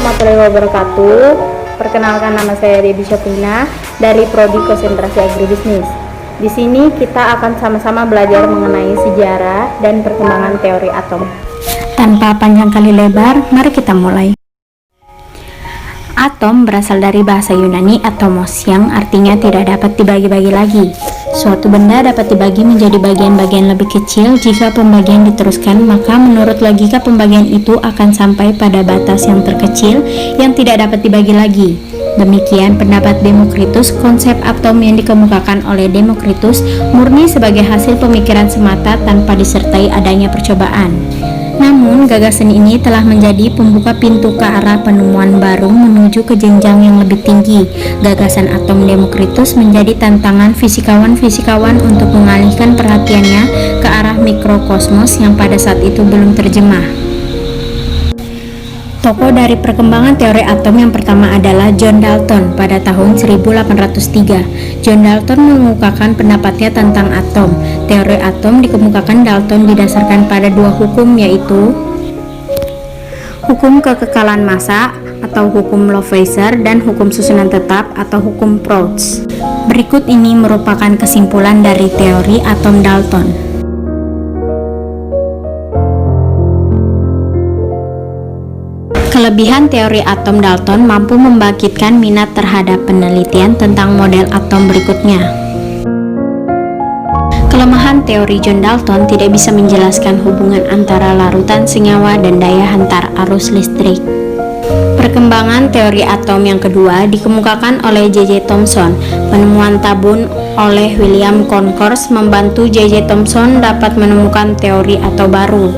warahmatullahi wabarakatuh. Perkenalkan, nama saya Debbie Syaprina dari Prodi Konsentrasi Agribisnis. Di sini kita akan sama-sama belajar mengenai sejarah dan perkembangan teori atom. Tanpa panjang kali lebar, mari kita mulai. Atom berasal dari bahasa Yunani atomos, yang artinya tidak dapat dibagi-bagi lagi. Suatu benda dapat dibagi menjadi bagian-bagian lebih kecil. Jika pembagian diteruskan, maka menurut logika pembagian itu akan sampai pada batas yang terkecil yang tidak dapat dibagi lagi. Demikian pendapat Demokritus. Konsep atom yang dikemukakan oleh Demokritus murni sebagai hasil pemikiran semata tanpa disertai adanya percobaan. Namun, gagasan ini telah menjadi pembuka pintu ke arah penemuan baru menuju ke jenjang yang lebih tinggi. Gagasan atom Demokritus menjadi tantangan fisikawan-fisikawan untuk mengalihkan perhatiannya ke arah mikrokosmos yang pada saat itu belum terjemah. Tokoh dari perkembangan teori atom yang pertama adalah John Dalton pada tahun 1803. John Dalton mengemukakan pendapatnya tentang atom. Teori atom dikemukakan Dalton didasarkan pada dua hukum, yaitu hukum kekekalan massa atau hukum Lavoisier dan hukum susunan tetap atau hukum Proust. Berikut ini merupakan kesimpulan dari teori atom Dalton. Kelebihan teori atom Dalton mampu membangkitkan minat terhadap penelitian tentang model atom berikutnya. Kelemahan teori John Dalton tidak bisa menjelaskan hubungan antara larutan senyawa dan daya hantar arus listrik. Perkembangan teori atom yang kedua dikemukakan oleh J.J. Thomson. Penemuan tabung oleh William Concourse membantu J.J. Thomson dapat menemukan teori atom baru.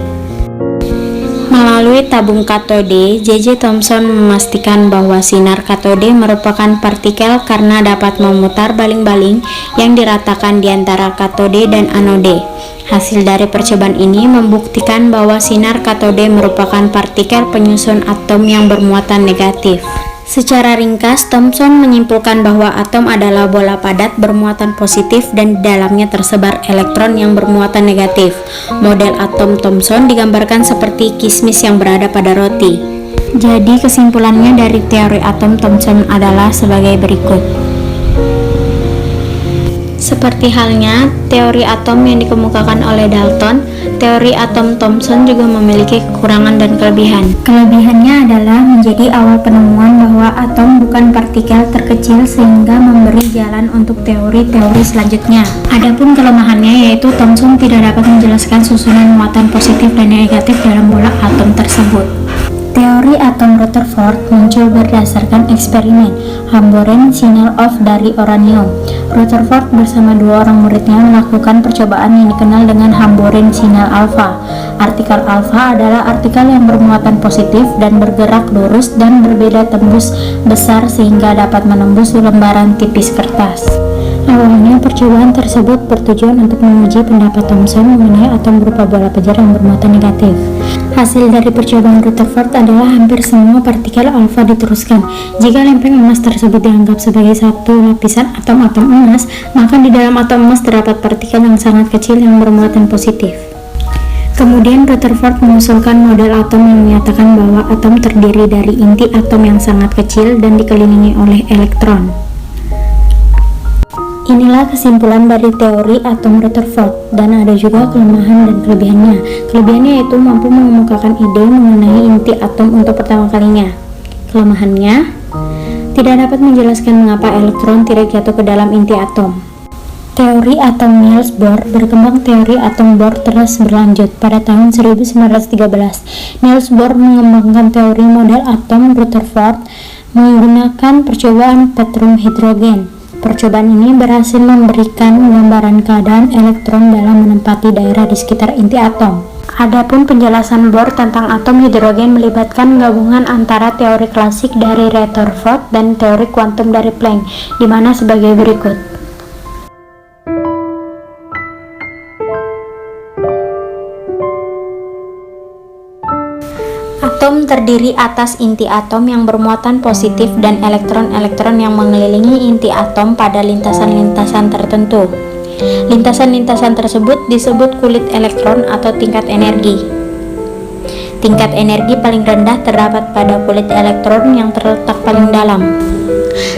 Melalui tabung katode, J.J. Thomson memastikan bahwa sinar katode merupakan partikel karena dapat memutar baling-baling yang diratakan di antara katode dan anode. Hasil dari percobaan ini membuktikan bahwa sinar katode merupakan partikel penyusun atom yang bermuatan negatif. Secara ringkas, Thomson menyimpulkan bahwa atom adalah bola padat bermuatan positif dan di dalamnya tersebar elektron yang bermuatan negatif. Model atom Thomson digambarkan seperti kismis yang berada pada roti. Jadi kesimpulannya dari teori atom Thomson adalah sebagai berikut. Seperti halnya teori atom yang dikemukakan oleh Dalton, teori atom Thomson juga memiliki kekurangan dan kelebihan. Kelebihannya adalah menjadi awal penemuan bahwa atom bukan partikel terkecil sehingga memberi jalan untuk teori-teori selanjutnya. Adapun kelemahannya yaitu Thomson tidak dapat menjelaskan susunan muatan positif dan negatif dalam bola atom tersebut. Teori atom Rutherford muncul berdasarkan eksperimen Hamboren Signal-Off dari uranium. Rutherford bersama dua orang muridnya melakukan percobaan yang dikenal dengan Hamboren Signal Alpha. Artikel alpha adalah artikel yang bermuatan positif dan bergerak lurus dan berbeda tembus besar sehingga dapat menembus lembaran tipis kertas. Awalnya percobaan tersebut bertujuan untuk menguji pendapat Thomson mengenai atom berupa bola pijar yang bermuatan negatif. Hasil dari percobaan Rutherford adalah hampir semua partikel alfa diteruskan. Jika lempeng emas tersebut dianggap sebagai satu lapisan atom-atom emas, maka di dalam atom emas terdapat partikel yang sangat kecil yang bermuatan positif. Kemudian Rutherford mengusulkan model atom yang menyatakan bahwa atom terdiri dari inti atom yang sangat kecil dan dikelilingi oleh elektron. Inilah kesimpulan dari teori atom Rutherford, dan ada juga kelemahan dan kelebihannya. Kelebihannya yaitu mampu mengemukakan ide mengenai inti atom untuk pertama kalinya. Kelemahannya, tidak dapat menjelaskan mengapa elektron tidak jatuh ke dalam inti atom. Teori atom Niels Bohr berkembang. Teori atom Bohr terus berlanjut. Pada tahun 1913, Niels Bohr mengembangkan teori model atom Rutherford menggunakan percobaan petroleum hidrogen. Percobaan ini berhasil memberikan gambaran keadaan elektron dalam menempati daerah di sekitar inti atom. Adapun penjelasan Bohr tentang atom hidrogen melibatkan gabungan antara teori klasik dari Rutherford dan teori kuantum dari Planck, di mana sebagai berikut. Atom terdiri atas inti atom yang bermuatan positif dan elektron-elektron yang mengelilingi inti atom pada lintasan-lintasan tertentu. Lintasan-lintasan tersebut disebut kulit elektron atau tingkat energi. Tingkat energi paling rendah terdapat pada kulit elektron yang terletak paling dalam.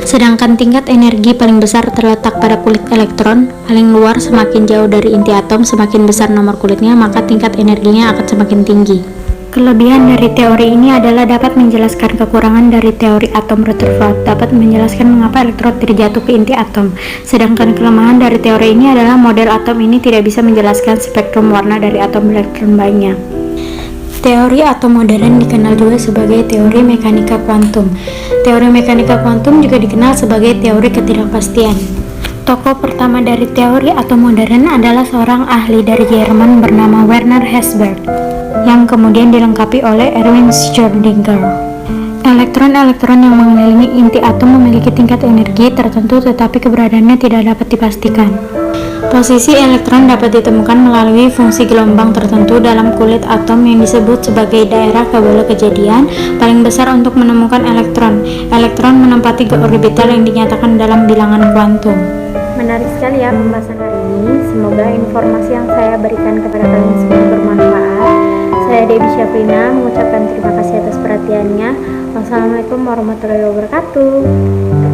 Sedangkan tingkat energi paling besar terletak pada kulit elektron paling luar. Semakin jauh dari inti atom, semakin besar nomor kulitnya, maka tingkat energinya akan semakin tinggi. Kelebihan dari teori ini adalah dapat menjelaskan kekurangan dari teori atom Rutherford, dapat menjelaskan mengapa elektron terjatuh ke inti atom. Sedangkan kelemahan dari teori ini adalah model atom ini tidak bisa menjelaskan spektrum warna dari atom elektron lainnya. Teori atom modern dikenal juga sebagai teori mekanika kuantum. Teori mekanika kuantum juga dikenal sebagai teori ketidakpastian. Tokoh pertama dari teori atom modern adalah seorang ahli dari Jerman bernama Werner Heisenberg, yang kemudian dilengkapi oleh Erwin Schrödinger. Elektron-elektron yang mengelilingi inti atom memiliki tingkat energi tertentu, tetapi keberadaannya tidak dapat dipastikan. Posisi elektron dapat ditemukan melalui fungsi gelombang tertentu dalam kulit atom yang disebut sebagai daerah kabel kejadian paling besar untuk menemukan elektron. Elektron menempati orbital yang dinyatakan dalam bilangan kuantum. Menarik sekali ya pembahasan hari ini. Semoga informasi yang saya berikan kepada kalian semua bermanfaat. Saya Debbie Syafrina mengucapkan terima kasih atas perhatiannya. Wassalamualaikum warahmatullahi wabarakatuh.